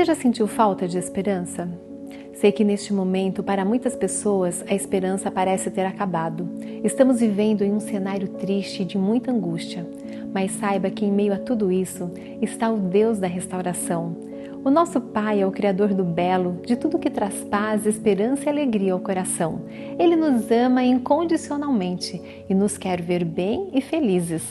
já sentiu falta de esperança? Sei que neste momento, para muitas pessoas, a esperança parece ter acabado. Estamos vivendo em um cenário triste e de muita angústia. Mas saiba que em meio a tudo isso está o Deus da restauração. O nosso Pai é o Criador do belo, de tudo que traz paz, esperança e alegria ao coração. Ele nos ama incondicionalmente e nos quer ver bem e felizes.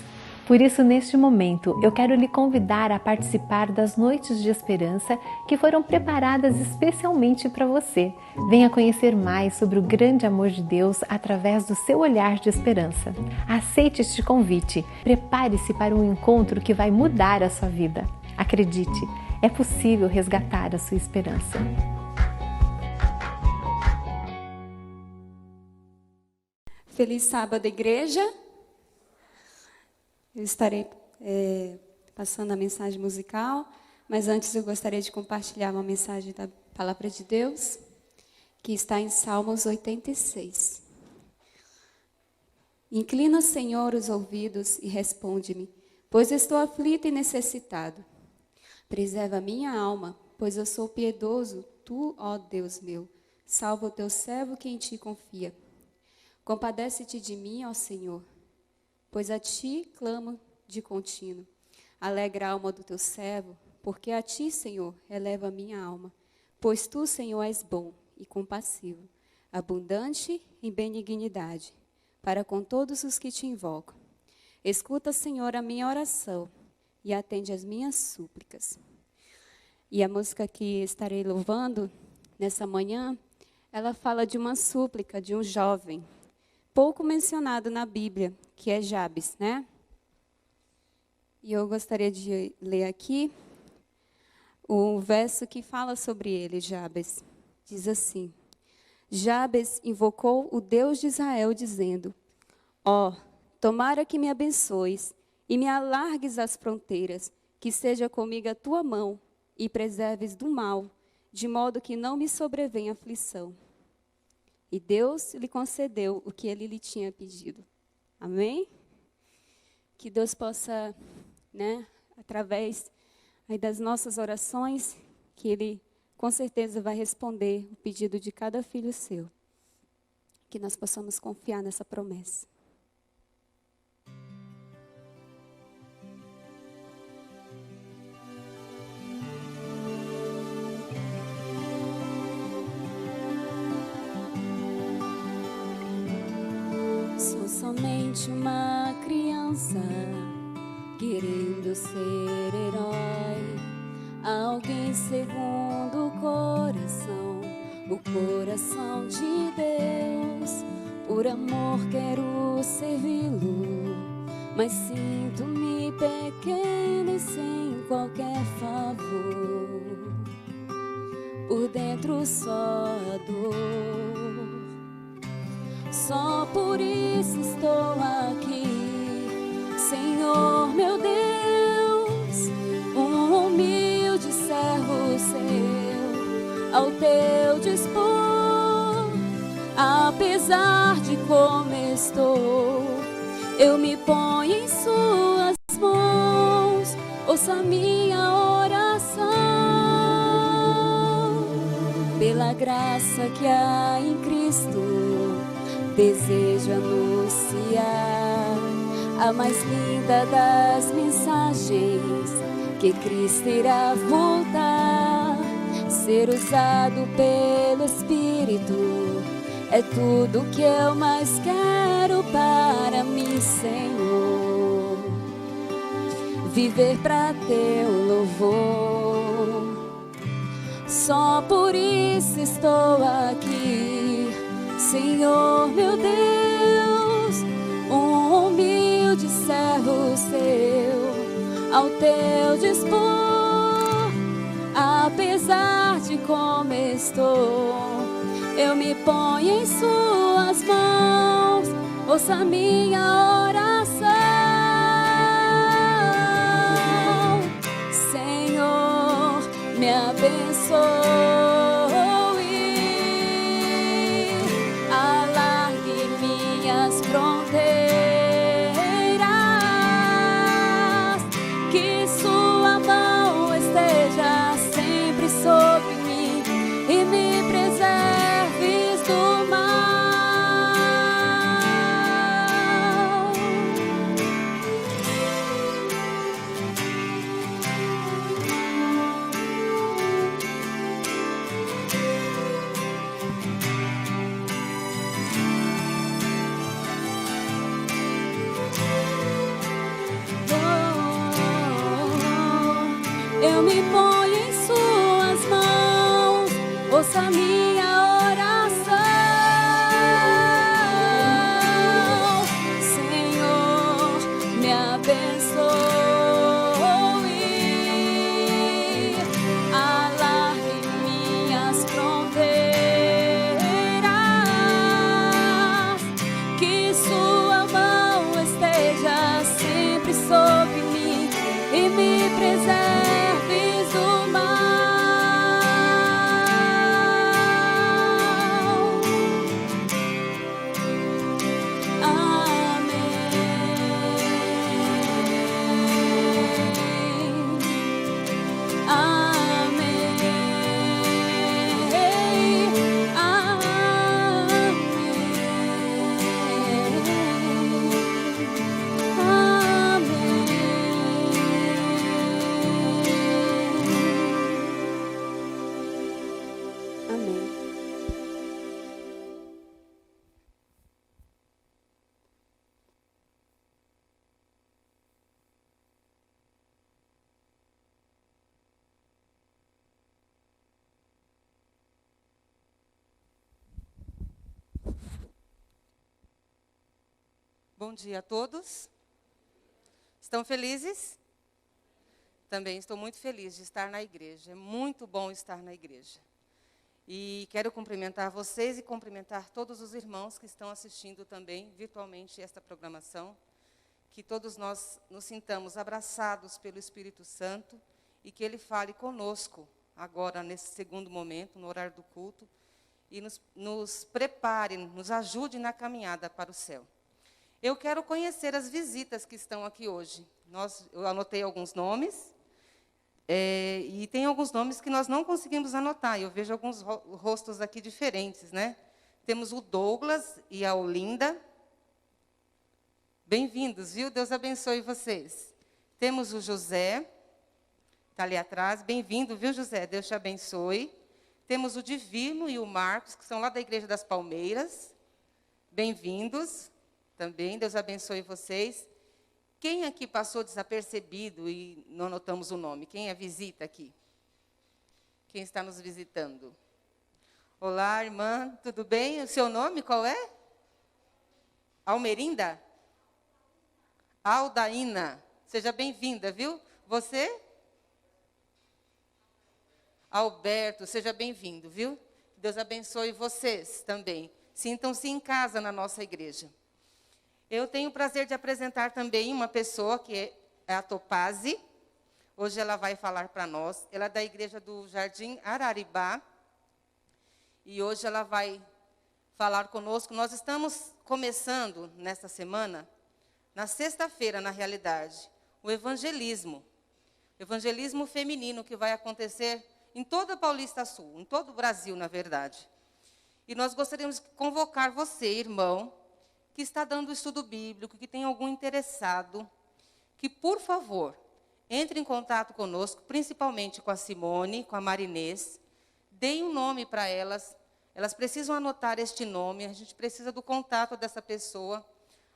Por isso, neste momento, eu quero lhe convidar a participar das Noites de Esperança que foram preparadas especialmente para você. Venha conhecer mais sobre o grande amor de Deus através do seu olhar de esperança. Aceite este convite. Prepare-se para um encontro que vai mudar a sua vida. Acredite, é possível resgatar a sua esperança. Feliz sábado, igreja. Eu estarei passando a mensagem musical, mas antes eu gostaria de compartilhar uma mensagem da Palavra de Deus, que está em Salmos 86. Inclina, Senhor, os ouvidos e responde-me, pois estou aflito e necessitado. Preserva a minha alma, pois eu sou piedoso, tu, ó Deus meu, salva o teu servo que em ti confia. Compadece-te de mim, ó Senhor, pois a ti clamo de contínuo. Alegra a alma do teu servo, porque a ti, Senhor, eleva a minha alma. Pois tu, Senhor, és bom e compassivo, abundante em benignidade, para com todos os que te invocam. Escuta, Senhor, a minha oração e atende as minhas súplicas. E a música que estarei louvando nessa manhã, ela fala de uma súplica de um jovem, pouco mencionado na Bíblia, que é Jabes, né? E eu gostaria de ler aqui o verso que fala sobre ele, Jabes. Diz assim: Jabes invocou o Deus de Israel, dizendo: Ó, tomara que me abençoes e me alargues as fronteiras, que seja comigo a tua mão e preserves do mal, de modo que não me sobrevenha aflição. E Deus lhe concedeu o que ele lhe tinha pedido. Amém? Que Deus possa, através aí das nossas orações, que Ele com certeza vai responder o pedido de cada filho seu. Que nós possamos confiar nessa promessa. Sou somente uma criança, querendo ser herói, alguém segundo o coração de Deus. Por amor quero servi-lo, mas sinto-me pequena e sem qualquer favor. Por dentro só a dor. Só por isso estou aqui, Senhor meu Deus, um humilde servo seu, ao teu dispor. Apesar de como estou, eu me ponho em suas mãos, ouça minha oração. Pela graça que há em Cristo, desejo anunciar a mais linda das mensagens, que Cristo irá voltar. Ser usado pelo Espírito é tudo que eu mais quero para mim, Senhor. Viver para teu louvor. Só por isso estou aqui, Senhor meu Deus, um humilde servo seu, ao teu dispor. Apesar de como estou, eu me ponho em suas mãos, ouça minha oração. Senhor, me abençoe. Fronteiras, que sua mão esteja sempre sobre ouça minha oração. Senhor, me abençoe, alargue minhas fronteiras, que sua mão esteja sempre sobre mim e me preserves do mal. Bom dia a todos. Estão felizes? Também estou muito feliz de estar na igreja. É muito bom estar na igreja. E quero cumprimentar vocês e cumprimentar todos os irmãos que estão assistindo também virtualmente esta programação. Que todos nós nos sintamos abraçados pelo Espírito Santo e que Ele fale conosco agora, nesse segundo momento, no horário do culto, e nos prepare, nos ajude na caminhada para o céu. Eu quero conhecer as visitas que estão aqui hoje. Eu anotei alguns nomes, e tem alguns nomes que nós não conseguimos anotar. Eu vejo alguns rostos aqui diferentes, né? Temos o Douglas e a Olinda. Bem-vindos, viu? Deus abençoe vocês. Temos o José, está ali atrás. Bem-vindo, viu, José? Deus te abençoe. Temos o Divino e o Marcos, que são lá da Igreja das Palmeiras. Bem-vindos. Também, Deus abençoe vocês. Quem aqui passou desapercebido e não anotamos o nome? Quem é visita aqui? Quem está nos visitando? Olá, irmã, tudo bem? O seu nome qual é? Almerinda? Aldaína. Seja bem-vinda, viu? Você? Alberto, seja bem-vindo, viu? Deus abençoe vocês também. Sintam-se em casa na nossa igreja. Eu tenho o prazer de apresentar também uma pessoa que é a Topazi. Hoje ela vai falar para nós. Ela é da igreja do Jardim Araribá. E hoje ela vai falar conosco. Nós estamos começando, nesta semana, na sexta-feira, na realidade, o evangelismo. Evangelismo feminino que vai acontecer em toda a Paulista Sul, em todo o Brasil, na verdade. E nós gostaríamos de convocar você, irmão, que está dando estudo bíblico, que tem algum interessado, que, por favor, entre em contato conosco, principalmente com a Simone, com a Marinês, deem um nome para elas, elas precisam anotar este nome, a gente precisa do contato dessa pessoa.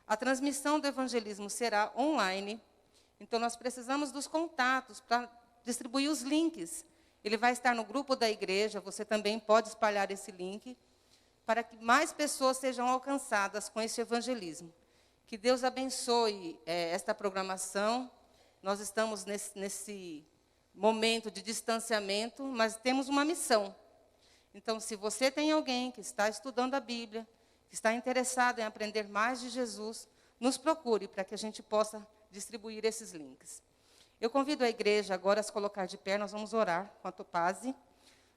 A transmissão do evangelismo será online, então nós precisamos dos contatos para distribuir os links. Ele vai estar no grupo da igreja, você também pode espalhar esse link, para que mais pessoas sejam alcançadas com esse evangelismo. Que Deus abençoe esta programação. Nós estamos nesse momento de distanciamento, mas temos uma missão. Então, se você tem alguém que está estudando a Bíblia, que está interessado em aprender mais de Jesus, nos procure para que a gente possa distribuir esses links. Eu convido a igreja agora a se colocar de pé, nós vamos orar com a Topazi,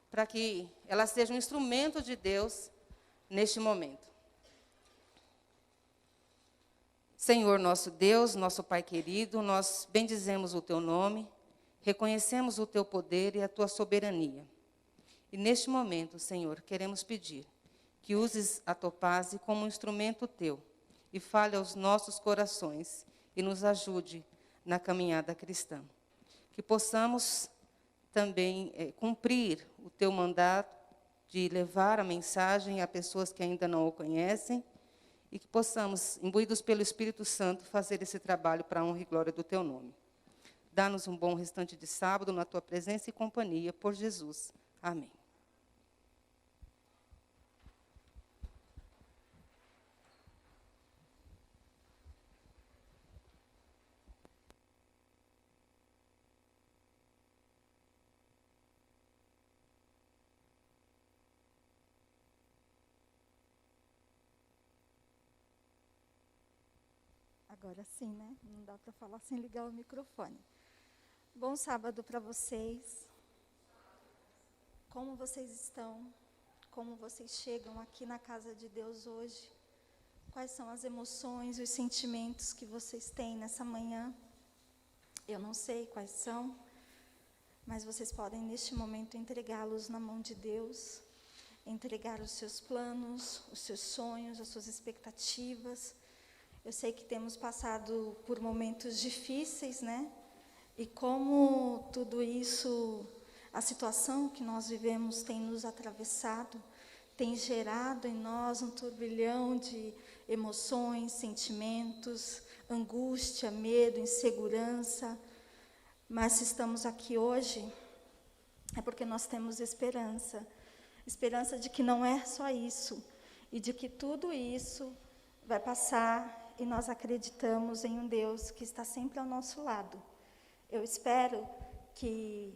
para que ela seja um instrumento de Deus neste momento. Senhor nosso Deus, nosso Pai querido, nós bendizemos o Teu nome, reconhecemos o Teu poder e a Tua soberania. E neste momento, Senhor, queremos pedir que uses a Topazi como um instrumento Teu e fale aos nossos corações e nos ajude na caminhada cristã. Que possamos também cumprir o Teu mandato de levar a mensagem a pessoas que ainda não o conhecem e que possamos, imbuídos pelo Espírito Santo, fazer esse trabalho para a honra e glória do Teu nome. Dá-nos um bom restante de sábado na Tua presença e companhia, por Jesus. Amém. Agora sim, né? Não dá para falar sem ligar o microfone. Bom sábado para vocês. Como vocês estão? Como vocês chegam aqui na casa de Deus hoje? Quais são as emoções, os sentimentos que vocês têm nessa manhã? Eu não sei quais são, mas vocês podem neste momento entregá-los na mão de Deus, entregar os seus planos, os seus sonhos, as suas expectativas. Eu sei que temos passado por momentos difíceis, né? E como tudo isso, a situação que nós vivemos tem nos atravessado, tem gerado em nós um turbilhão de emoções, sentimentos, angústia, medo, insegurança. Mas se estamos aqui hoje, é porque nós temos esperança. Esperança de que não é só isso, e de que tudo isso vai passar. E nós acreditamos em um Deus que está sempre ao nosso lado. Eu espero que,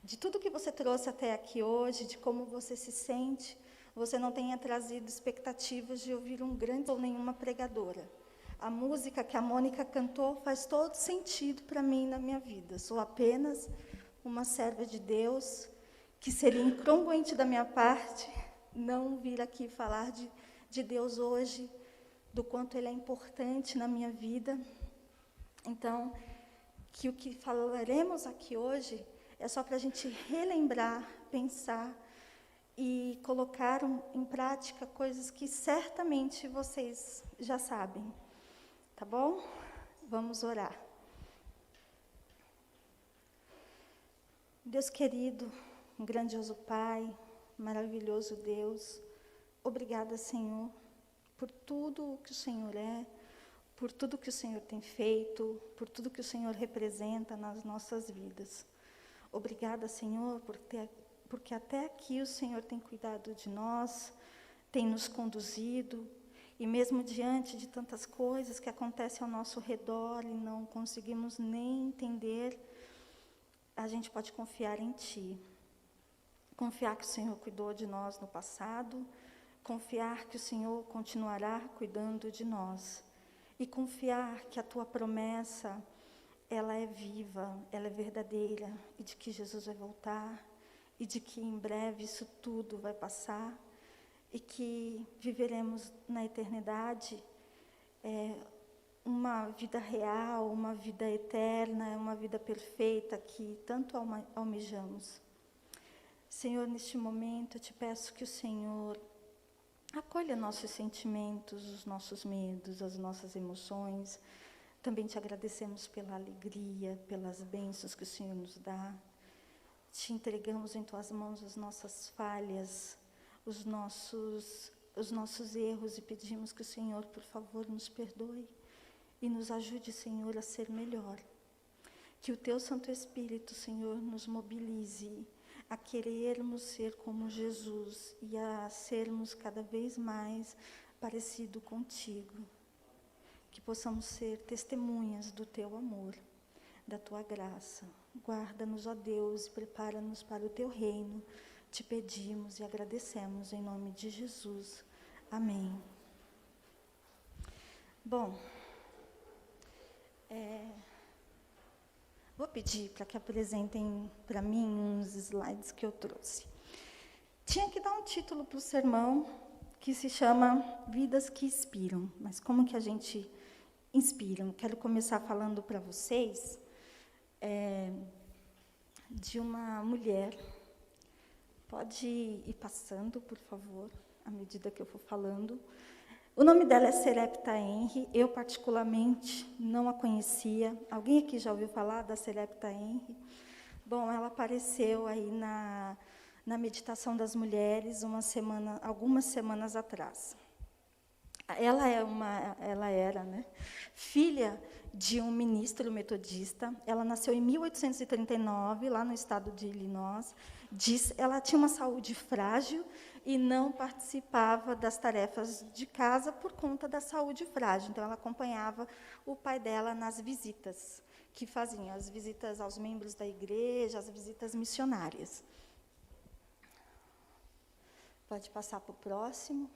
de tudo que você trouxe até aqui hoje, de como você se sente, você não tenha trazido expectativas de ouvir um grande ou nenhuma pregadora. A música que a Mônica cantou faz todo sentido para mim na minha vida. Sou apenas uma serva de Deus, que seria incongruente da minha parte não vir aqui falar de Deus hoje, do quanto Ele é importante na minha vida. Então, que o que falaremos aqui hoje é só para a gente relembrar, pensar e colocar em prática coisas que certamente vocês já sabem. Tá bom? Vamos orar. Deus querido, um grandioso Pai, maravilhoso Deus, obrigada, Senhor, por tudo o que o Senhor é, por tudo que o Senhor tem feito, por tudo que o Senhor representa nas nossas vidas. Obrigada, Senhor, porque até aqui o Senhor tem cuidado de nós, tem nos conduzido, e mesmo diante de tantas coisas que acontecem ao nosso redor e não conseguimos nem entender, a gente pode confiar em Ti. Confiar que o Senhor cuidou de nós no passado, confiar que o Senhor continuará cuidando de nós. E confiar que a Tua promessa, ela é viva, ela é verdadeira, e de que Jesus vai voltar, e de que em breve isso tudo vai passar, e que viveremos na eternidade uma vida real, uma vida eterna, uma vida perfeita que tanto almejamos. Senhor, neste momento eu te peço que o Senhor acolha nossos sentimentos, os nossos medos, as nossas emoções. Também te agradecemos pela alegria, pelas bênçãos que o Senhor nos dá. Te entregamos em Tuas mãos as nossas falhas, os nossos erros, e pedimos que o Senhor, por favor, nos perdoe e nos ajude, Senhor, a ser melhor. Que o Teu Santo Espírito, Senhor, nos mobilize a querermos ser como Jesus e a sermos cada vez mais parecido contigo. Que possamos ser testemunhas do Teu amor, da Tua graça. Guarda-nos, ó Deus, e prepara-nos para o Teu reino. Te pedimos e agradecemos em nome de Jesus. Amém. Bom, vou pedir para que apresentem para mim uns slides que eu trouxe. Tinha que dar um título para o sermão que se chama Vidas que Inspiram. Mas como que a gente inspira? Quero começar falando para vocês de uma mulher. Pode ir passando, por favor, à medida que eu for falando. O nome dela é Serepta Henry. Eu, particularmente, não a conhecia. Alguém aqui já ouviu falar da Serepta Henry? Bom, ela apareceu aí na Meditação das Mulheres algumas semanas atrás. Ela era, né, filha de um ministro metodista. Ela nasceu em 1839, lá no estado de Illinois. Ela tinha uma saúde frágil e não participava das tarefas de casa por conta da saúde frágil. Então, ela acompanhava o pai dela nas visitas que faziam, as visitas aos membros da igreja, as visitas missionárias. Pode passar para o próximo.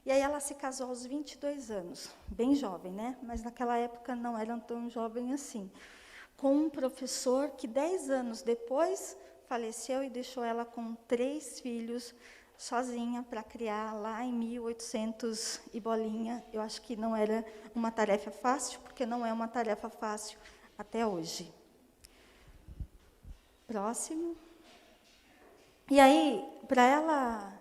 E aí ela se casou aos 22 anos, bem jovem, né? Mas naquela época não eram tão jovem assim. Com um professor que 10 anos depois faleceu e deixou ela com 3 filhos, sozinha para criar lá em 1800 e bolinha. Eu acho que não era uma tarefa fácil, porque não é uma tarefa fácil até hoje. Próximo. E aí, para ela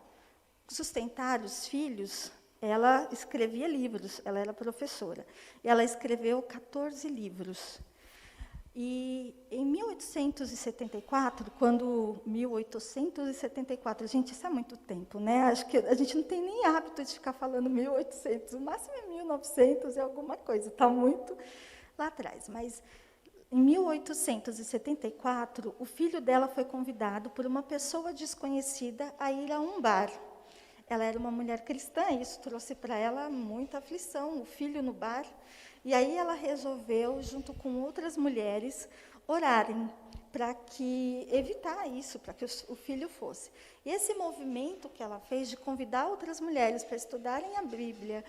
sustentar os filhos, ela escrevia livros, ela era professora. Ela escreveu 14 livros. E em 1874, gente, isso é muito tempo, né? Acho que a gente não tem nem hábito de ficar falando 1800, o máximo é 1900 e alguma coisa, está muito lá atrás. Mas em 1874, o filho dela foi convidado por uma pessoa desconhecida a ir a um bar. Ela era uma mulher cristã, e isso trouxe para ela muita aflição, o filho no bar. E aí ela resolveu, junto com outras mulheres, orarem para que evitar isso, para que o filho fosse. E esse movimento que ela fez de convidar outras mulheres para estudarem a Bíblia,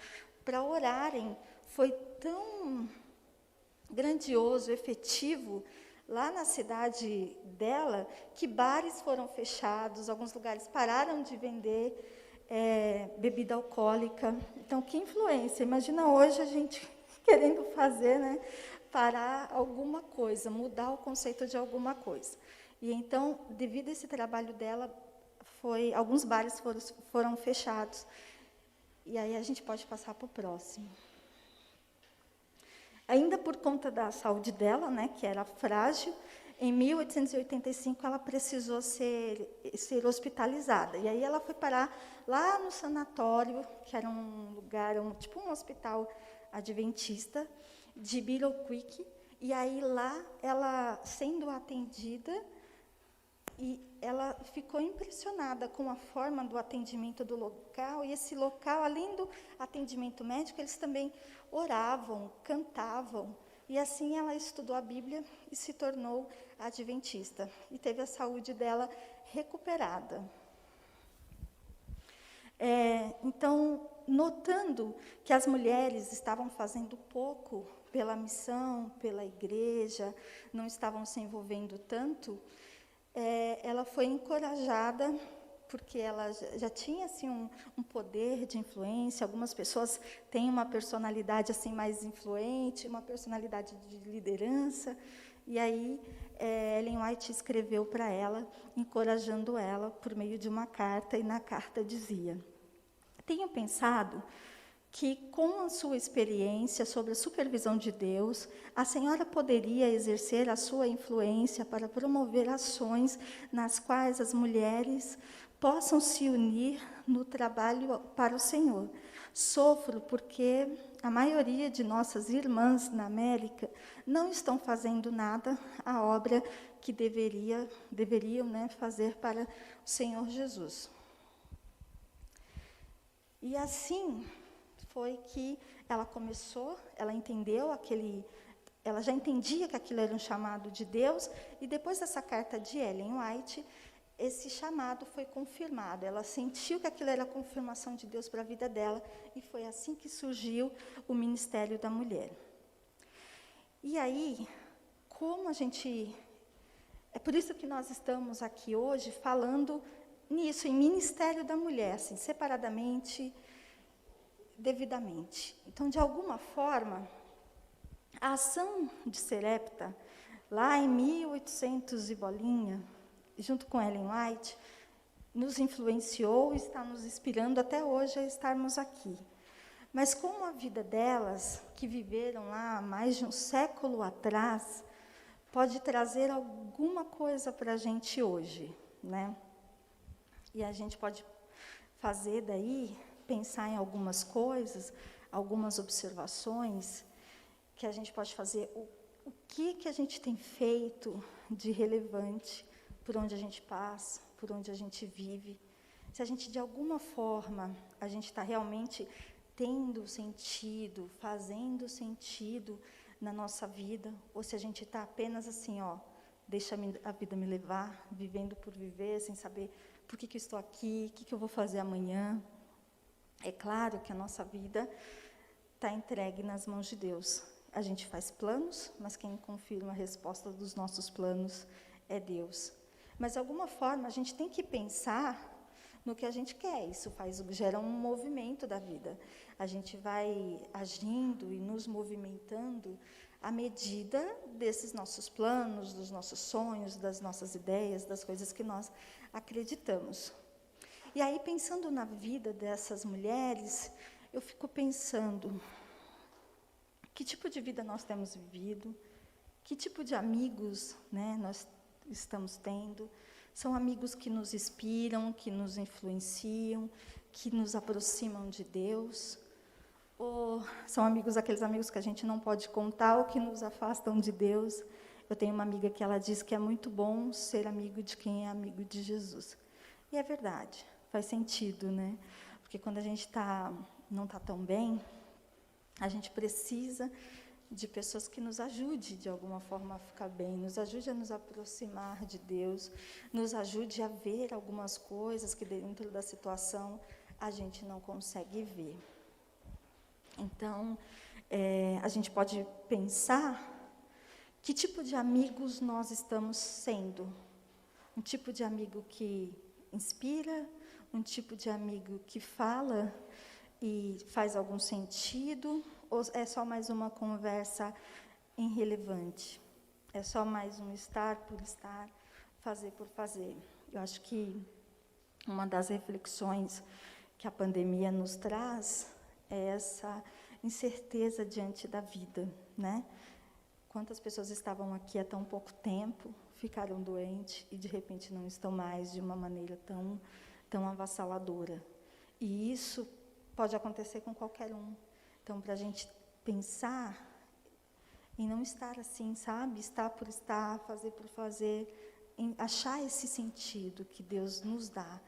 para orarem, foi tão grandioso, efetivo, lá na cidade dela, que bares foram fechados, alguns lugares pararam de vender bebida alcoólica. Então, que influência! Imagina hoje a gente querendo fazer, né, parar alguma coisa, mudar o conceito de alguma coisa. E então, devido a esse trabalho dela, alguns bares foram fechados. E aí a gente pode passar para o próximo. Ainda por conta da saúde dela, né, que era frágil, em 1885 ela precisou ser hospitalizada. E aí ela foi parar lá no sanatório, que era um lugar, tipo um hospital adventista, de Beetle Creek. E aí lá, ela sendo atendida, e ela ficou impressionada com a forma do atendimento do local. E esse local, além do atendimento médico, eles também oravam, cantavam. E assim ela estudou a Bíblia e se tornou adventista. E teve a saúde dela recuperada. Então, notando que as mulheres estavam fazendo pouco pela missão, pela igreja, não estavam se envolvendo tanto, ela foi encorajada, porque ela já tinha assim, um poder de influência. Algumas pessoas têm uma personalidade assim, mais influente, uma personalidade de liderança. E aí, Ellen White escreveu para ela, encorajando ela por meio de uma carta, e na carta dizia: tenho pensado que, com a sua experiência sobre a supervisão de Deus, a senhora poderia exercer a sua influência para promover ações nas quais as mulheres possam se unir no trabalho para o Senhor. Sofro porque a maioria de nossas irmãs na América não estão fazendo nada a obra que deveriam, né, fazer para o Senhor Jesus. E assim foi que ela começou, ela já entendia que aquilo era um chamado de Deus, e depois dessa carta de Ellen White, esse chamado foi confirmado. Ela sentiu que aquilo era a confirmação de Deus para a vida dela, e foi assim que surgiu o Ministério da Mulher. E aí, é por isso que nós estamos aqui hoje falando nisso, em Ministério da Mulher, assim, separadamente, devidamente. Então, de alguma forma, a ação de Serepta, lá em 1800 e bolinha, junto com Ellen White, nos influenciou e está nos inspirando até hoje a estarmos aqui. Mas como a vida delas, que viveram lá há mais de um século atrás, pode trazer alguma coisa para a gente hoje, né? E a gente pode fazer daí, pensar em algumas coisas, algumas observações, que a gente pode fazer, o que a gente tem feito de relevante por onde a gente passa, por onde a gente vive. Se a gente, de alguma forma, a gente está realmente tendo sentido, fazendo sentido na nossa vida, ou se a gente está apenas assim, deixa a vida me levar, vivendo por viver, sem saber por que eu estou aqui, o que eu vou fazer amanhã. É claro que a nossa vida está entregue nas mãos de Deus. A gente faz planos, mas quem confirma a resposta dos nossos planos é Deus. Mas, de alguma forma, a gente tem que pensar no que a gente quer. Isso gera um movimento da vida. A gente vai agindo e nos movimentando à medida desses nossos planos, dos nossos sonhos, das nossas ideias, das coisas que nós acreditamos. E aí, pensando na vida dessas mulheres, eu fico pensando, que tipo de vida nós temos vivido? Que tipo de amigos, né, nós estamos tendo? São amigos que nos inspiram, que nos influenciam, que nos aproximam de Deus? Ou são aqueles amigos que a gente não pode contar ou que nos afastam de Deus? Eu tenho uma amiga que ela diz que é muito bom ser amigo de quem é amigo de Jesus. E é verdade, faz sentido, né? Porque quando a gente não está tão bem, a gente precisa de pessoas que nos ajudem, de alguma forma, a ficar bem, nos ajude a nos aproximar de Deus, nos ajude a ver algumas coisas que dentro da situação a gente não consegue ver. Então, a gente pode pensar que tipo de amigos nós estamos sendo. Um tipo de amigo que inspira, um tipo de amigo que fala e faz algum sentido, ou é só mais uma conversa irrelevante? É só mais um estar por estar, fazer por fazer? Eu acho que uma das reflexões que a pandemia nos traz é essa incerteza diante da vida, né? Quantas pessoas estavam aqui há tão pouco tempo, ficaram doentes e, de repente, não estão mais de uma maneira tão avassaladora. E isso pode acontecer com qualquer um. Então, para a gente pensar em não estar assim, sabe? Estar por estar, fazer por fazer, em achar esse sentido que Deus nos dá.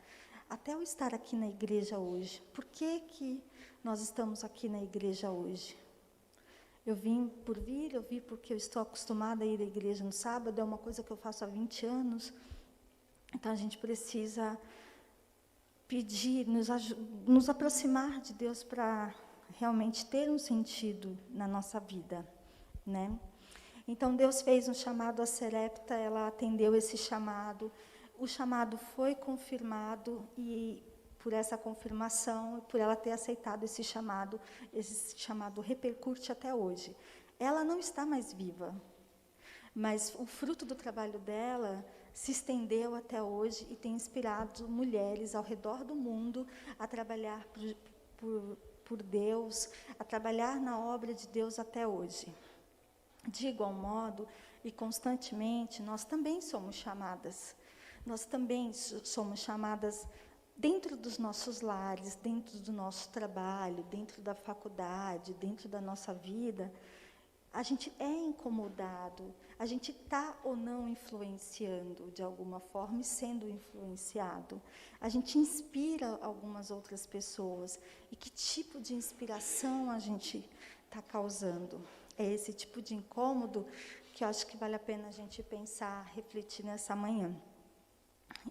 Até eu estar aqui na igreja hoje. Por que nós estamos aqui na igreja hoje? Eu vim porque eu estou acostumada a ir à igreja no sábado, é uma coisa que eu faço há 20 anos. Então, a gente precisa pedir, nos aproximar de Deus para realmente ter um sentido na nossa vida, né? Então, Deus fez um chamado a Serepta, ela atendeu esse chamado, o chamado foi confirmado, e por essa confirmação, por ela ter aceitado esse chamado repercute até hoje. Ela não está mais viva, mas o fruto do trabalho dela se estendeu até hoje e tem inspirado mulheres ao redor do mundo a trabalhar por Deus, a trabalhar na obra de Deus até hoje. De igual modo, e constantemente, nós também somos chamadas. Nós também somos chamadas dentro dos nossos lares, dentro do nosso trabalho, dentro da faculdade, dentro da nossa vida. A gente é incomodado, a gente está ou não influenciando de alguma forma e sendo influenciado. A gente inspira algumas outras pessoas. E que tipo de inspiração a gente está causando? É esse tipo de incômodo que eu acho que vale a pena a gente pensar, refletir nessa manhã.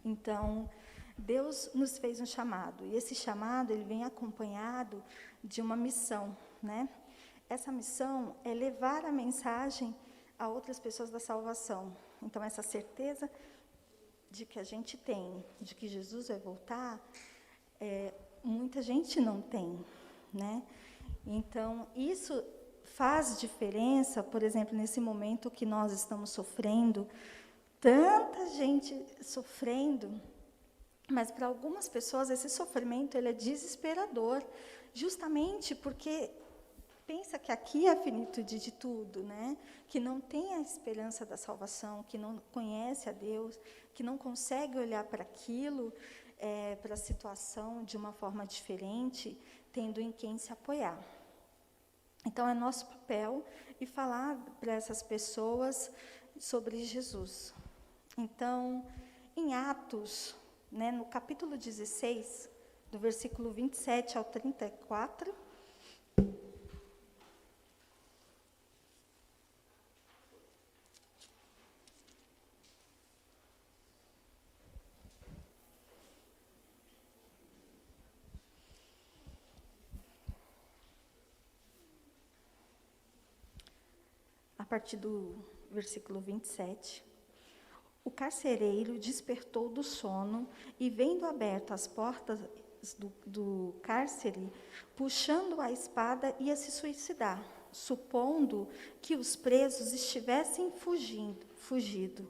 Então, Deus nos fez um chamado, e esse chamado ele vem acompanhado de uma missão, né? Essa missão é levar a mensagem a outras pessoas da salvação. Então, essa certeza de que a gente tem, de que Jesus vai voltar, muita gente não tem, né? Então, isso faz diferença, por exemplo, nesse momento que nós estamos sofrendo, tanta gente sofrendo, mas para algumas pessoas esse sofrimento ele é desesperador, justamente porque pensa que aqui é a finitude de tudo, né? Que não tem a esperança da salvação, que não conhece a Deus, que não consegue olhar para aquilo, para a situação de uma forma diferente, tendo em quem se apoiar. Então, é nosso papel e falar para essas pessoas sobre Jesus. Então, em Atos, né, no capítulo 16, do versículo 27 ao 34, a partir do versículo 27. O carcereiro despertou do sono e, vendo aberto as portas do cárcere, puxando a espada, ia se suicidar, supondo que os presos estivessem fugido.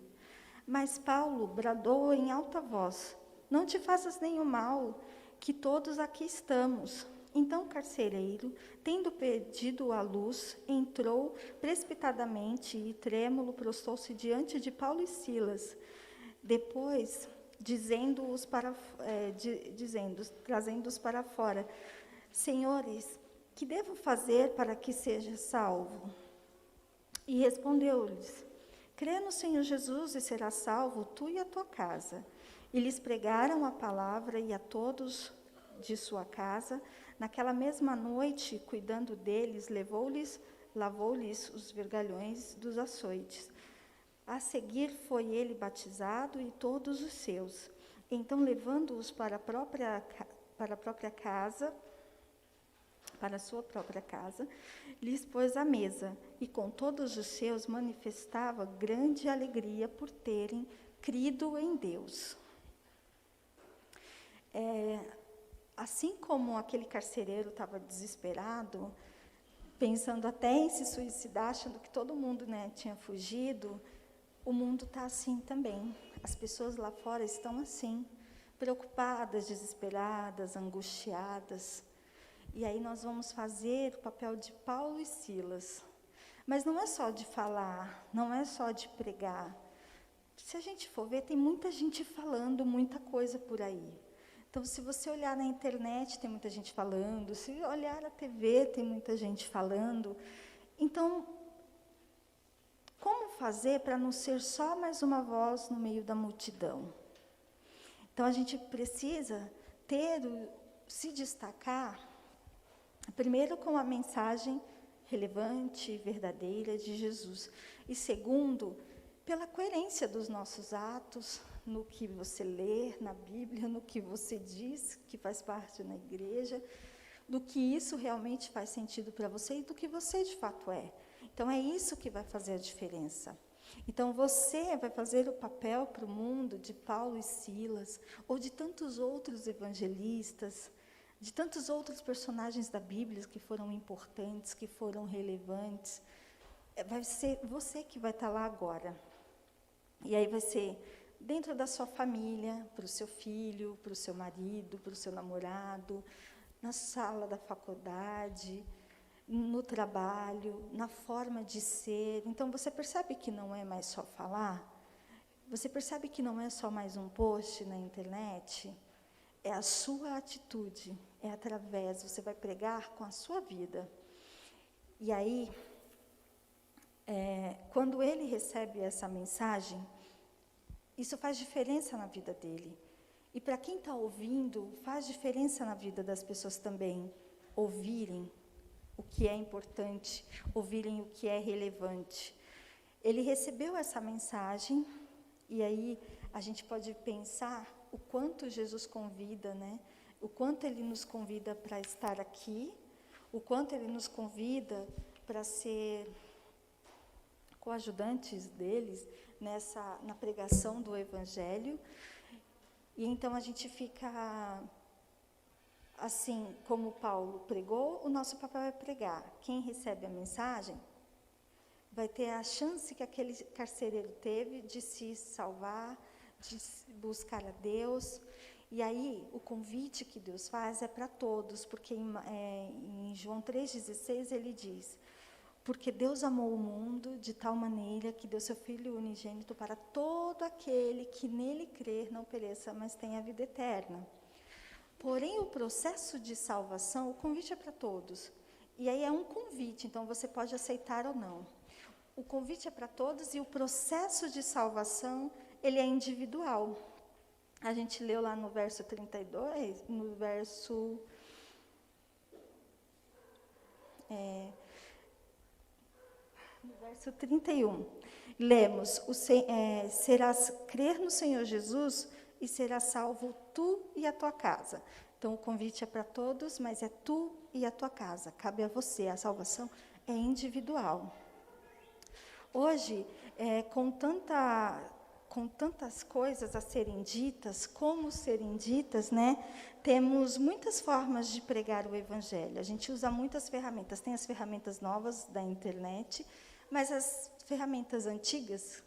Mas Paulo bradou em alta voz: não te faças nenhum mal, que todos aqui estamos. Então o carcereiro, tendo pedido a luz, entrou precipitadamente e, trêmulo, prostou-se diante de Paulo e Silas. Depois, trazendo-os para fora: Senhores, que devo fazer para que seja salvo? E respondeu-lhes: crê no Senhor Jesus e serás salvo, tu e a tua casa. E lhes pregaram a palavra, e a todos de sua casa. Naquela mesma noite, cuidando deles, lavou-lhes os vergalhões dos açoites. A seguir foi ele batizado e todos os seus. Então, levando-os para a sua própria casa, lhes pôs à mesa, e com todos os seus manifestava grande alegria por terem crido em Deus. Assim como aquele carcereiro estava desesperado, pensando até em se suicidar, achando que todo mundo, tinha fugido, o mundo está assim também. As pessoas lá fora estão assim, preocupadas, desesperadas, angustiadas. E aí nós vamos fazer o papel de Paulo e Silas. Mas não é só de falar, não é só de pregar. Se a gente for ver, tem muita gente falando muita coisa por aí. Então, se você olhar na internet, tem muita gente falando. Se olhar na TV, tem muita gente falando. Então, como fazer para não ser só mais uma voz no meio da multidão? Então, a gente precisa se destacar, primeiro, com a mensagem relevante e verdadeira de Jesus. E segundo, pela coerência dos nossos atos, no que você lê na Bíblia, no que você diz que faz parte na igreja, do que isso realmente faz sentido para você e do que você de fato é. Então, é isso que vai fazer a diferença. Então, você vai fazer o papel para o mundo de Paulo e Silas, ou de tantos outros evangelistas, de tantos outros personagens da Bíblia que foram importantes, que foram relevantes. Vai ser você que vai estar lá agora. E aí vai ser dentro da sua família, para o seu filho, para o seu marido, para o seu namorado, na sala da faculdade, no trabalho, na forma de ser. Então, você percebe que não é mais só falar? Você percebe que não é só mais um post na internet? É a sua atitude, é através, você vai pregar com a sua vida. E aí, quando ele recebe essa mensagem, isso faz diferença na vida dele. E para quem está ouvindo, faz diferença na vida das pessoas também. Ouvirem o que é importante, ouvirem o que é relevante. Ele recebeu essa mensagem, e aí a gente pode pensar o quanto Jesus convida, o quanto ele nos convida para estar aqui, o quanto ele nos convida para ser coajudantes deles na pregação do Evangelho. E então a gente fica assim, como Paulo pregou, o nosso papel é pregar. Quem recebe a mensagem vai ter a chance que aquele carcereiro teve de se salvar, de buscar a Deus. E aí, o convite que Deus faz é para todos, porque em João 3,16 ele diz: porque Deus amou o mundo de tal maneira que deu seu Filho unigênito para todo aquele que nele crer não pereça, mas tenha a vida eterna. Porém, o processo de salvação, o convite é para todos. E aí é um convite, então você pode aceitar ou não. O convite é para todos e o processo de salvação, ele é individual. A gente leu lá no verso 32, no verso 31. Lemos, serás crer no Senhor Jesus e serás salvo tu e a tua casa. Então, o convite é para todos, mas é tu e a tua casa. Cabe a você, a salvação é individual. Hoje, com tantas coisas a serem ditas, como serem ditas, né, temos muitas formas de pregar o Evangelho. A gente usa muitas ferramentas. Tem as ferramentas novas da internet, mas as ferramentas antigas,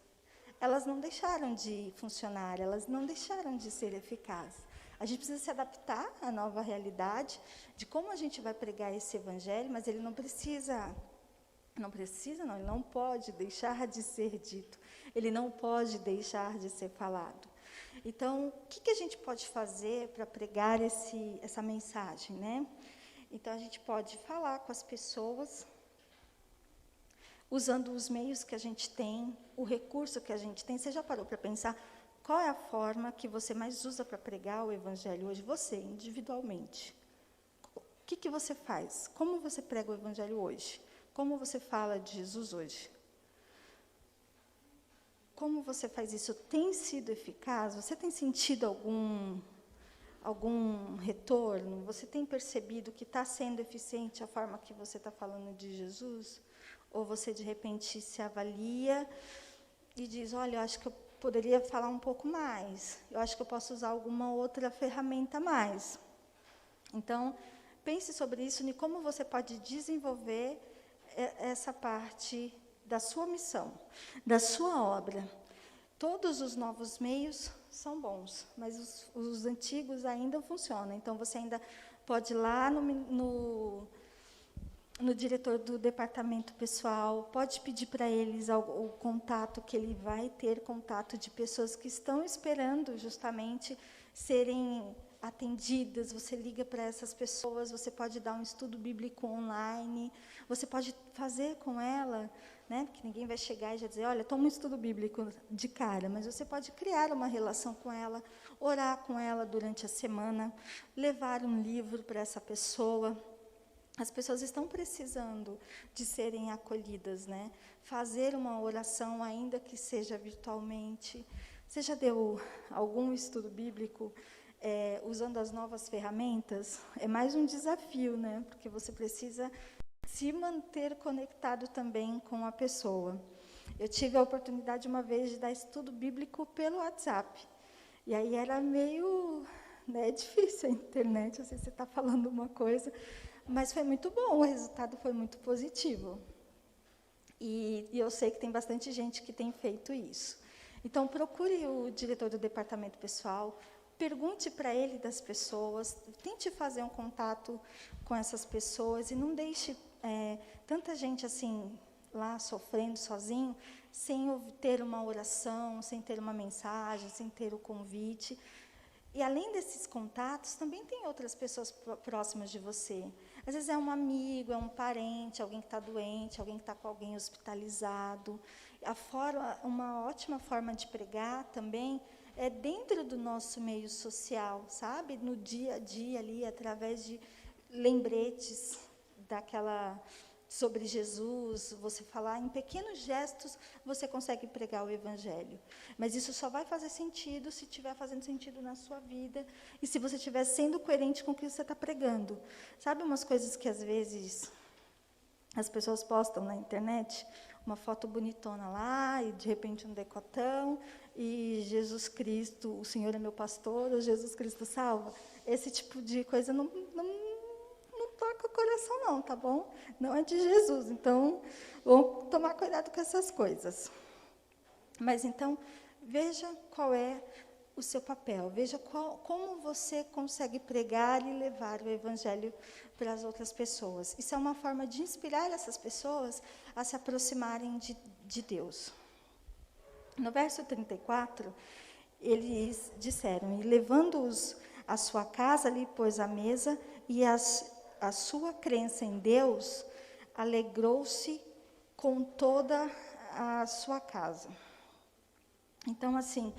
elas não deixaram de funcionar, elas não deixaram de ser eficazes. A gente precisa se adaptar à nova realidade de como a gente vai pregar esse Evangelho, mas ele ele não pode deixar de ser dito, ele não pode deixar de ser falado. Então, o que a gente pode fazer para pregar essa mensagem, né? Então, a gente pode falar com as pessoas, usando os meios que a gente tem, o recurso que a gente tem. Você já parou para pensar qual é a forma que você mais usa para pregar o Evangelho hoje? Você, individualmente. O que você faz? Como você prega o Evangelho hoje? Como você fala de Jesus hoje? Como você faz isso? Tem sido eficaz? Você tem sentido algum retorno? Você tem percebido que está sendo eficiente a forma que você está falando de Jesus? Ou você, de repente, se avalia e diz, olha, eu acho que eu poderia falar um pouco mais. Eu acho que eu posso usar alguma outra ferramenta a mais. Então, pense sobre isso e como você pode desenvolver essa parte da sua missão, da sua obra. Todos os novos meios são bons, mas os antigos ainda funcionam. Então, você ainda pode ir lá no diretor do departamento pessoal, pode pedir para eles o contato, que ele vai ter contato de pessoas que estão esperando justamente serem atendidas. Você liga para essas pessoas, você pode dar um estudo bíblico online, você pode fazer com ela, né? Porque ninguém vai chegar e já dizer, olha, toma um estudo bíblico de cara, mas você pode criar uma relação com ela, orar com ela durante a semana, levar um livro para essa pessoa. As pessoas estão precisando de serem acolhidas, né? Fazer uma oração, ainda que seja virtualmente. Você já deu algum estudo bíblico usando as novas ferramentas? É mais um desafio, né? Porque você precisa se manter conectado também com a pessoa. Eu tive a oportunidade uma vez de dar estudo bíblico pelo WhatsApp. E aí era meio, né, difícil a internet, assim, você está falando uma coisa, mas foi muito bom, o resultado foi muito positivo. E eu sei que tem bastante gente que tem feito isso. Então, procure o diretor do departamento pessoal, pergunte para ele das pessoas, tente fazer um contato com essas pessoas e não deixe tanta gente assim lá sofrendo sozinho, sem ter uma oração, sem ter uma mensagem, sem ter o convite. E, além desses contatos, também tem outras pessoas próximas de você. Às vezes é um amigo, é um parente, alguém que está doente, alguém que está com alguém hospitalizado. Uma ótima forma de pregar também é dentro do nosso meio social, sabe? No dia a dia ali, através de lembretes sobre Jesus, você falar em pequenos gestos, você consegue pregar o Evangelho. Mas isso só vai fazer sentido se estiver fazendo sentido na sua vida e se você estiver sendo coerente com o que você está pregando. Sabe umas coisas que, às vezes, as pessoas postam na internet? Uma foto bonitona lá, e, de repente, um decotão, e Jesus Cristo, o Senhor é meu pastor, ou Jesus Cristo salva. Esse tipo de coisa não toca o coração, não, tá bom? Não é de Jesus. Então, vamos tomar cuidado com essas coisas. Mas, então, veja qual é o seu papel. Veja como você consegue pregar e levar o Evangelho para as outras pessoas. Isso é uma forma de inspirar essas pessoas a se aproximarem de Deus. No verso 34, eles disseram, e levando-os à sua casa, lhe pôs a mesa, e a sua crença em Deus alegrou-se com toda a sua casa. Então, assim,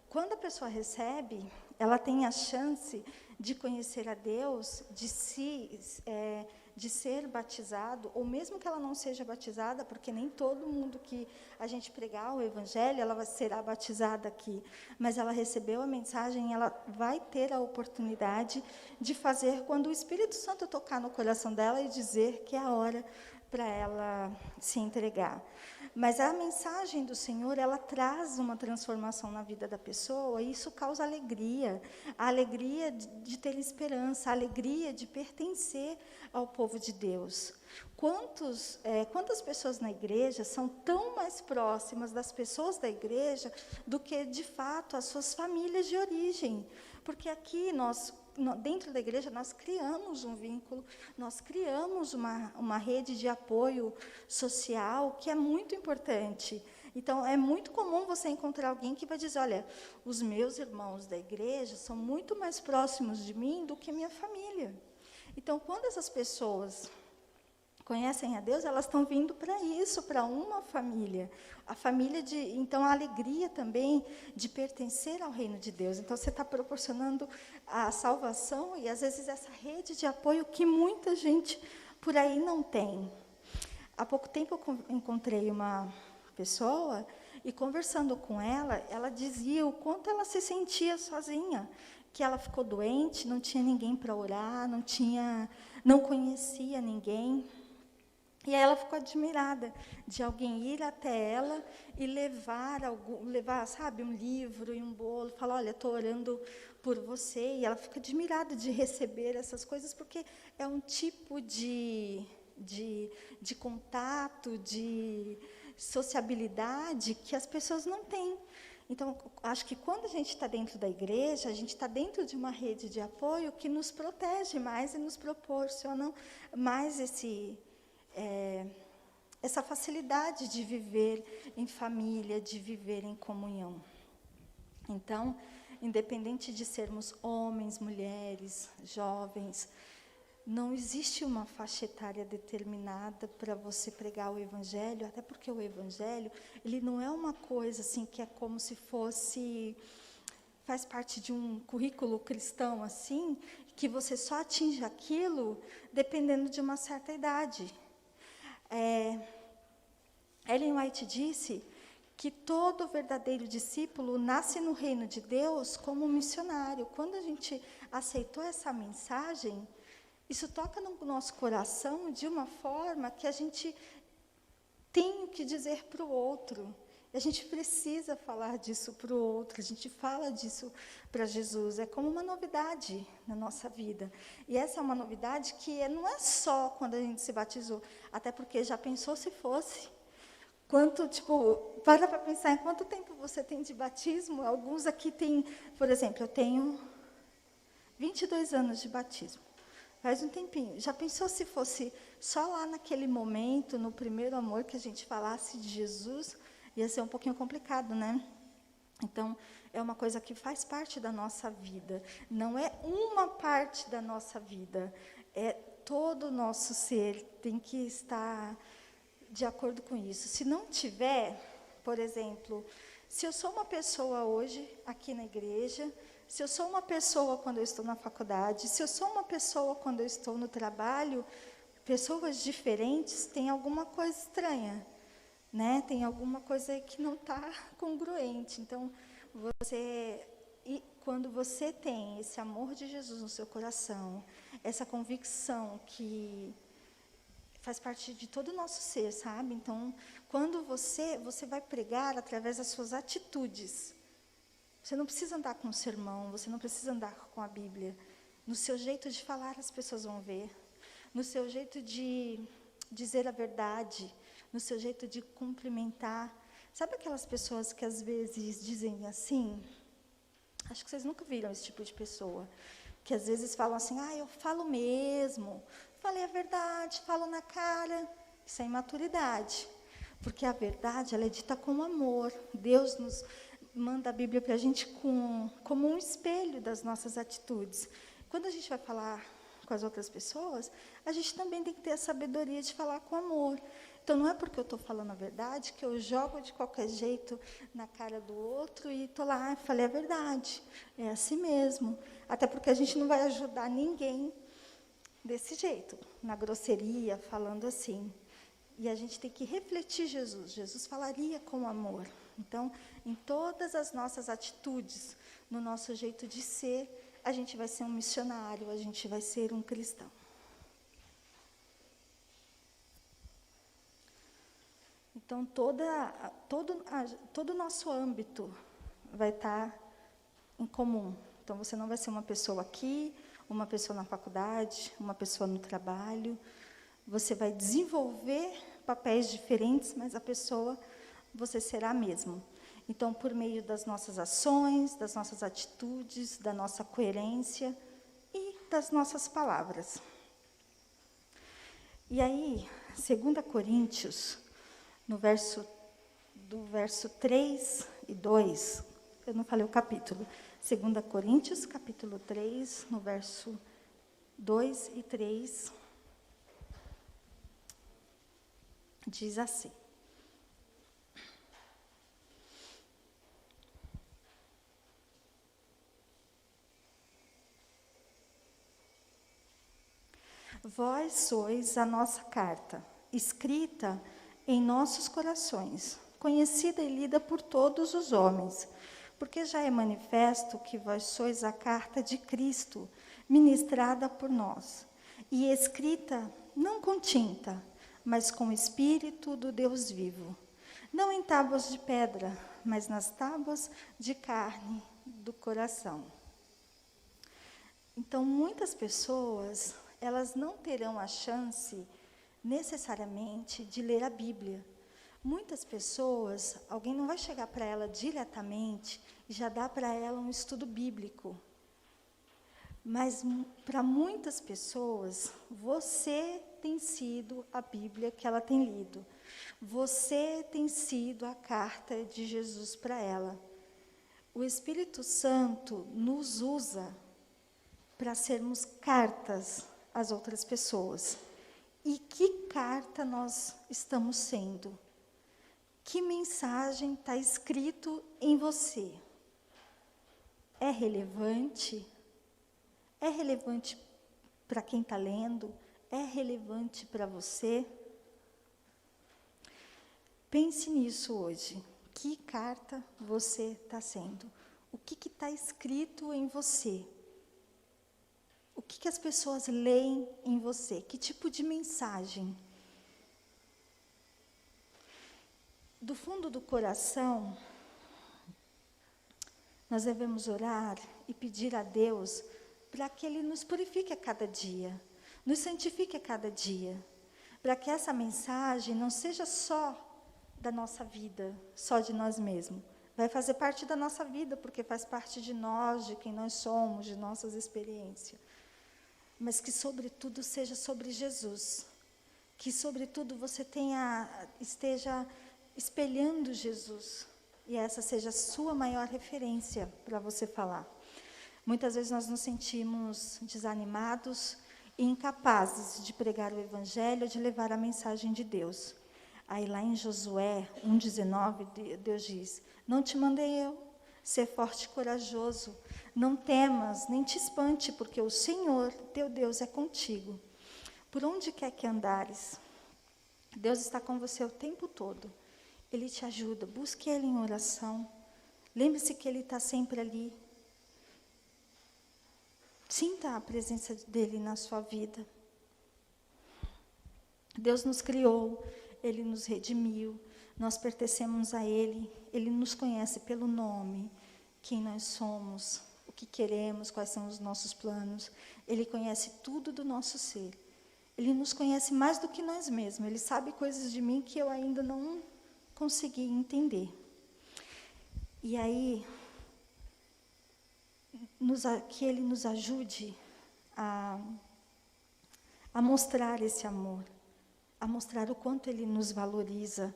quando a pessoa recebe, ela tem a chance de conhecer a Deus, de ser batizado, ou mesmo que ela não seja batizada, porque nem todo mundo que a gente pregar o Evangelho, ela será batizada aqui, mas ela recebeu a mensagem, ela vai ter a oportunidade de fazer quando o Espírito Santo tocar no coração dela e dizer que é a hora para ela se entregar. Mas a mensagem do Senhor, ela traz uma transformação na vida da pessoa, e isso causa alegria. A alegria de ter esperança, a alegria de pertencer ao povo de Deus. Quantas pessoas na igreja são tão mais próximas das pessoas da igreja do que, de fato, as suas famílias de origem? Porque aqui dentro da igreja, nós criamos um vínculo, nós criamos uma rede de apoio social que é muito importante. Então, é muito comum você encontrar alguém que vai dizer, olha, os meus irmãos da igreja são muito mais próximos de mim do que a minha família. Então, quando essas pessoas conhecem a Deus, elas estão vindo para isso, para uma família. A família então, a alegria também de pertencer ao reino de Deus. Então, você está proporcionando a salvação e, às vezes, essa rede de apoio que muita gente por aí não tem. Há pouco tempo, eu encontrei uma pessoa e, conversando com ela, ela dizia o quanto ela se sentia sozinha, que ela ficou doente, não tinha ninguém para orar, não conhecia ninguém. E aí ela ficou admirada de alguém ir até ela e levar, sabe, um livro e um bolo, falar, olha, estou orando por você. E ela fica admirada de receber essas coisas, porque é um tipo de contato, de sociabilidade que as pessoas não têm. Então, acho que quando a gente está dentro da igreja, a gente está dentro de uma rede de apoio que nos protege mais e nos proporciona mais essa facilidade de viver em família, de viver em comunhão. Então, independente de sermos homens, mulheres, jovens, não existe uma faixa etária determinada para você pregar o Evangelho, até porque o Evangelho, ele não é uma coisa assim que é como se faz parte de um currículo cristão assim, que você só atinge aquilo dependendo de uma certa idade. Ellen White disse que todo verdadeiro discípulo nasce no reino de Deus como missionário. Quando a gente aceitou essa mensagem, isso toca no nosso coração de uma forma que a gente tem o que dizer para o outro. A gente precisa falar disso para o outro, a gente fala disso para Jesus. É como uma novidade na nossa vida. E essa é uma novidade que não é só quando a gente se batizou, até porque já pensou se fosse. Para pensar em quanto tempo você tem de batismo. Alguns aqui têm, por exemplo, eu tenho 22 anos de batismo. Faz um tempinho. Já pensou se fosse só lá naquele momento, no primeiro amor, que a gente falasse de Jesus? Ia ser um pouquinho complicado, né? Então, é uma coisa que faz parte da nossa vida. Não é uma parte da nossa vida. É todo o nosso ser tem que estar de acordo com isso. Se não tiver, por exemplo, se eu sou uma pessoa hoje aqui na igreja, se eu sou uma pessoa quando eu estou na faculdade, se eu sou uma pessoa quando eu estou no trabalho, pessoas diferentes, tem alguma coisa estranha. Né? Tem alguma coisa aí que não está congruente. Então, quando você tem esse amor de Jesus no seu coração, essa convicção que faz parte de todo o nosso ser, sabe? Então, quando você vai pregar através das suas atitudes. Você não precisa andar com um sermão, você não precisa andar com a Bíblia. No seu jeito de falar, as pessoas vão ver. No seu jeito de dizer a verdade, no seu jeito de cumprimentar. Sabe aquelas pessoas que às vezes dizem assim? Acho que vocês nunca viram esse tipo de pessoa. Que às vezes falam assim, eu falo mesmo, falei a verdade, falo na cara. Isso é imaturidade. Porque a verdade, ela é dita com amor. Deus nos manda a Bíblia para a gente como um espelho das nossas atitudes. Quando a gente vai falar com as outras pessoas, a gente também tem que ter a sabedoria de falar com amor. Então, não é porque eu estou falando a verdade que eu jogo de qualquer jeito na cara do outro e estou lá, falei a verdade. É assim mesmo. Até porque a gente não vai ajudar ninguém desse jeito, na grosseria, falando assim. E a gente tem que refletir Jesus. Jesus falaria com amor. Então, em todas as nossas atitudes, no nosso jeito de ser, a gente vai ser um missionário, a gente vai ser um cristão. Então, todo o nosso âmbito vai estar em comum. Então, você não vai ser uma pessoa aqui, uma pessoa na faculdade, uma pessoa no trabalho. Você vai desenvolver papéis diferentes, mas a pessoa, você será a mesma. Então, por meio das nossas ações, das nossas atitudes, da nossa coerência e das nossas palavras. E aí, 2 Coríntios, do verso 3 e 2, eu não falei o capítulo, 2 Coríntios, capítulo 3, no verso 2 e 3, diz assim: Vós sois a nossa carta, escrita em nossos corações, conhecida e lida por todos os homens, porque já é manifesto que vós sois a carta de Cristo, ministrada por nós, e escrita não com tinta, mas com o Espírito do Deus vivo, não em tábuas de pedra, mas nas tábuas de carne do coração. Então, muitas pessoas, elas não terão a chance, necessariamente, de ler a Bíblia. Muitas pessoas, alguém não vai chegar para ela diretamente e já dar para ela um estudo bíblico. Mas, para muitas pessoas, você tem sido a Bíblia que ela tem lido. Você tem sido a carta de Jesus para ela. O Espírito Santo nos usa para sermos cartas às outras pessoas. E que carta nós estamos sendo? Que mensagem está escrito em você? É relevante? É relevante para quem está lendo? É relevante para você? Pense nisso hoje. Que carta você está sendo? O que está escrito em você? O que as pessoas leem em você? Que tipo de mensagem? Do fundo do coração, nós devemos orar e pedir a Deus para que Ele nos purifique a cada dia, nos santifique a cada dia, para que essa mensagem não seja só da nossa vida, só de nós mesmos. Vai fazer parte da nossa vida, porque faz parte de nós, de quem nós somos, de nossas experiências. Mas que, sobretudo, seja sobre Jesus. Que, sobretudo, você esteja espelhando Jesus. E essa seja a sua maior referência para você falar. Muitas vezes nós nos sentimos desanimados e incapazes de pregar o Evangelho, de levar a mensagem de Deus. Aí lá em Josué 1,19, Deus diz: não te mandei eu, ser forte e corajoso, não temas, nem te espante, porque o Senhor, teu Deus, é contigo. Por onde quer que andares, Deus está com você o tempo todo. Ele te ajuda, busque Ele em oração. Lembre-se que Ele está sempre ali. Sinta a presença dEle na sua vida. Deus nos criou, Ele nos redimiu, nós pertencemos a Ele, Ele nos conhece pelo nome, quem nós somos, o que queremos, quais são os nossos planos. Ele conhece tudo do nosso ser. Ele nos conhece mais do que nós mesmos. Ele sabe coisas de mim que eu ainda não consegui entender. E aí, que Ele nos ajude a mostrar esse amor, a mostrar o quanto Ele nos valoriza.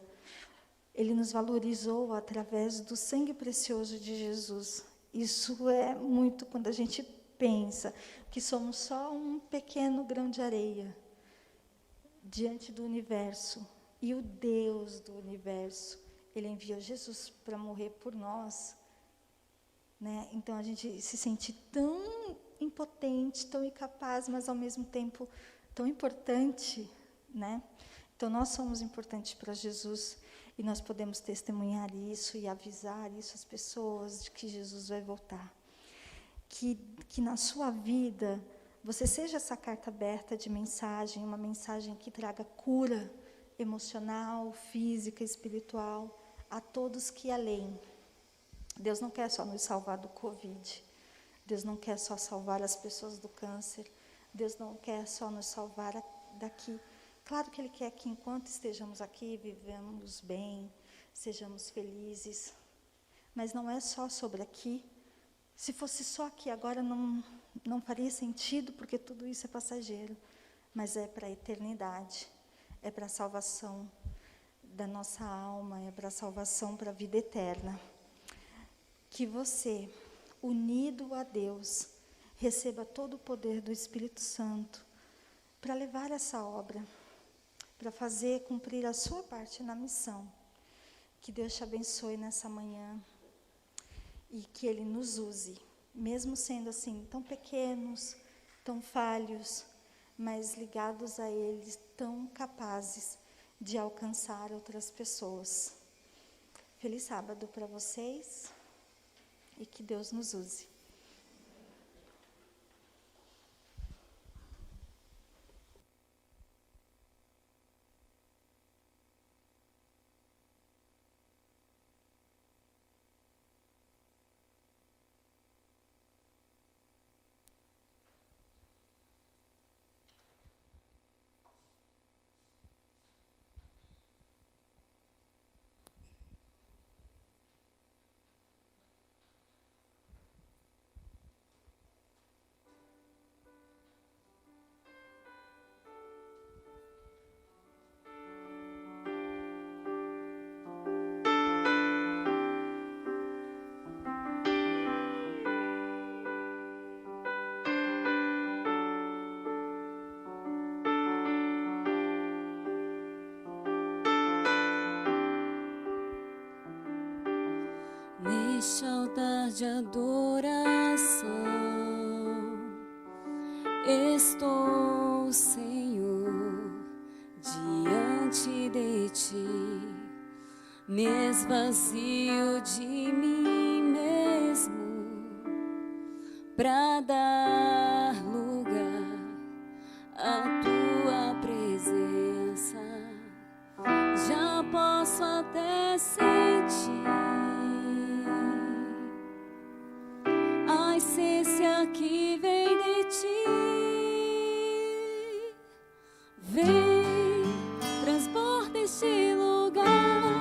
Ele nos valorizou através do sangue precioso de Jesus. Isso é muito quando a gente pensa que somos só um pequeno grão de areia diante do universo. E o Deus do universo, Ele enviou Jesus para morrer por nós. Né? Então, a gente se sente tão impotente, tão incapaz, mas, ao mesmo tempo, tão importante. Né? Então, nós somos importantes para Jesus e nós podemos testemunhar isso e avisar isso às pessoas de que Jesus vai voltar. Que na sua vida você seja essa carta aberta de mensagem, uma mensagem que traga cura, emocional, física, espiritual, a todos que além. Deus não quer só nos salvar do Covid. Deus não quer só salvar as pessoas do câncer. Deus não quer só nos salvar daqui. Claro que Ele quer que enquanto estejamos aqui, vivamos bem, sejamos felizes. Mas não é só sobre aqui. Se fosse só aqui agora não faria sentido, porque tudo isso é passageiro. Mas é para a eternidade. É para a salvação da nossa alma, é para a salvação, para a vida eterna. Que você, unido a Deus, receba todo o poder do Espírito Santo para levar essa obra, para fazer cumprir a sua parte na missão. Que Deus te abençoe nessa manhã e que Ele nos use, mesmo sendo assim tão pequenos, tão falhos, mas ligados a Ele, tão capazes de alcançar outras pessoas. Feliz sábado para vocês e que Deus nos use. Neste altar de adoração, estou, Senhor, diante de Ti, me esvazio de mim mesmo, para dar lugar à Tua presença. Já posso até sentir a essência que vem de Ti. Vem, transborda este lugar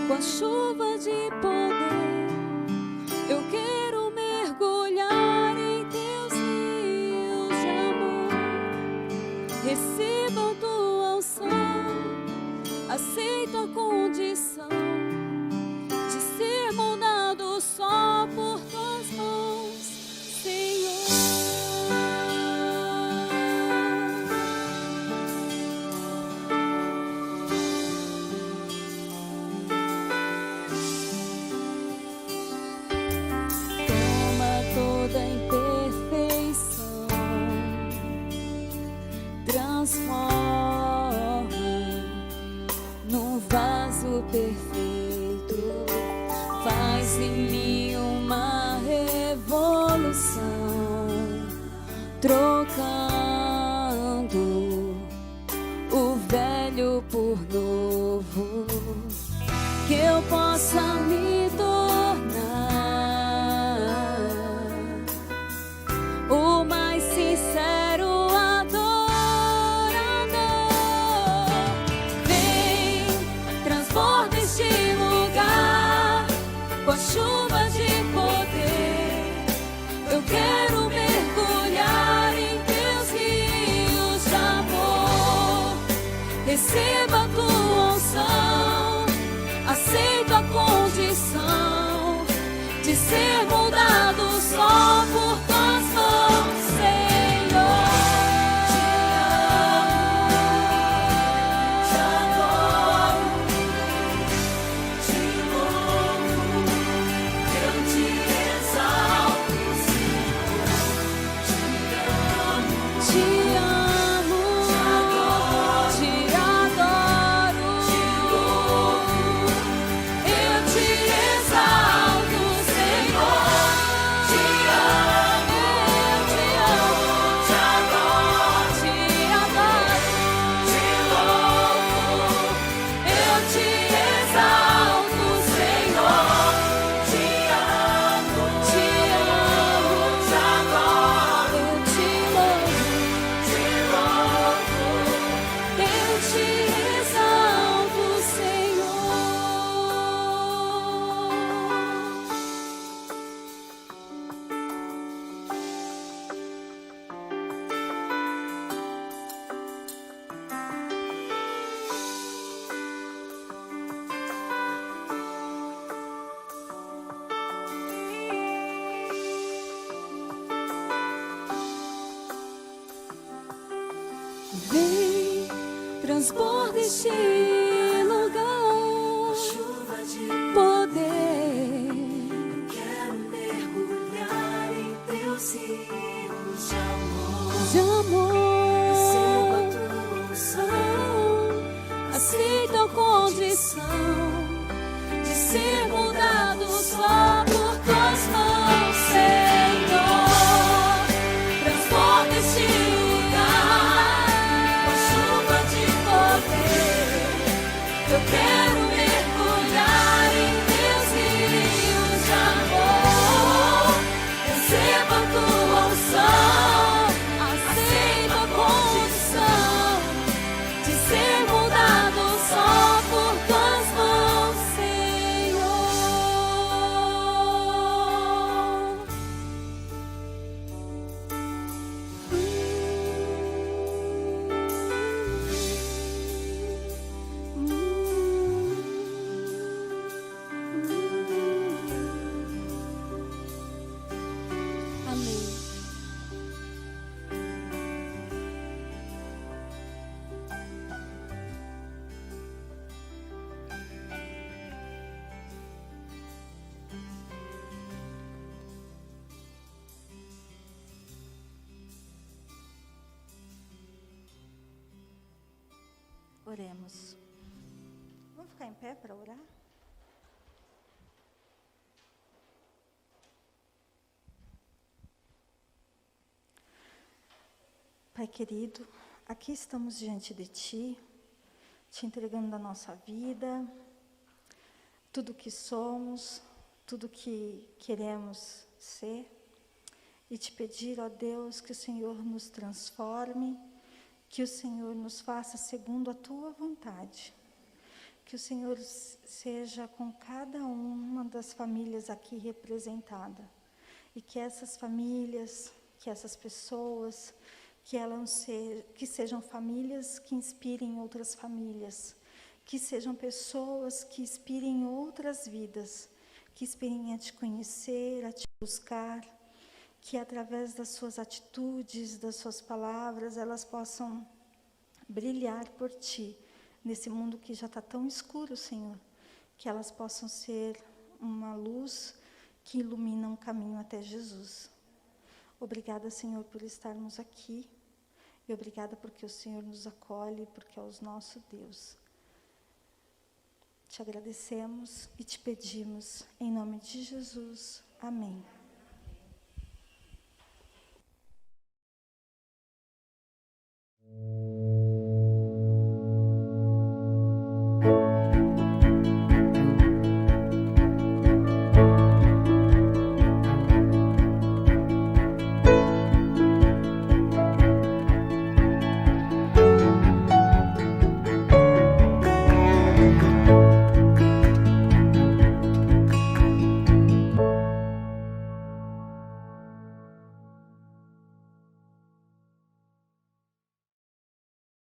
com a chuva de poder. Eu quero mergulhar em Teus rios de amor. Receba a Tua unção, aceito a condição de ser moldado só por Tuas mãos, Senhor. Toma toda a imperfeição, transforma num vaso perfeito, faz em mim uma revolução, trocando o velho por novo, que eu possa me tornar o mais sincero adorador. Vem, transborda este lugar com a chuva de poder. Eu quero mergulhar em Teus rios de amor. Receba a Tua unção, aceito a condição Vem, transborda este lugar, chuva de poder. eu quero mergulhar em teus rios de amor. Receba a tua unção, Aceita a condição de ser mudado só por tuas mãos, Senhor. Transforma este lugar com chuva de poder. Eu quero mergulhar em teus rios de amor. Receba a tua unção, aceita a condição de ser mudado só por tuas mãos, Senhor. Amém. Oremos. Vamos ficar em pé para orar? Pai querido, aqui estamos diante de Ti, Te entregando a nossa vida, tudo que somos, tudo que queremos ser, e Te pedir, ó Deus, que o Senhor nos transforme, que o Senhor nos faça segundo a Tua vontade, que o Senhor seja com cada uma das famílias aqui representada, e que essas famílias, que essas pessoas, que sejam famílias que inspirem outras famílias, que sejam pessoas que inspirem outras vidas, que inspirem a Te conhecer, a Te buscar, que através das suas atitudes, das suas palavras, elas possam brilhar por Ti, nesse mundo que já está tão escuro, Senhor, que elas possam ser uma luz que ilumina um caminho até Jesus. Obrigada, Senhor, por estarmos aqui, e obrigada porque o Senhor nos acolhe, porque é o nosso Deus. Te agradecemos e te pedimos, em nome de Jesus. Amém.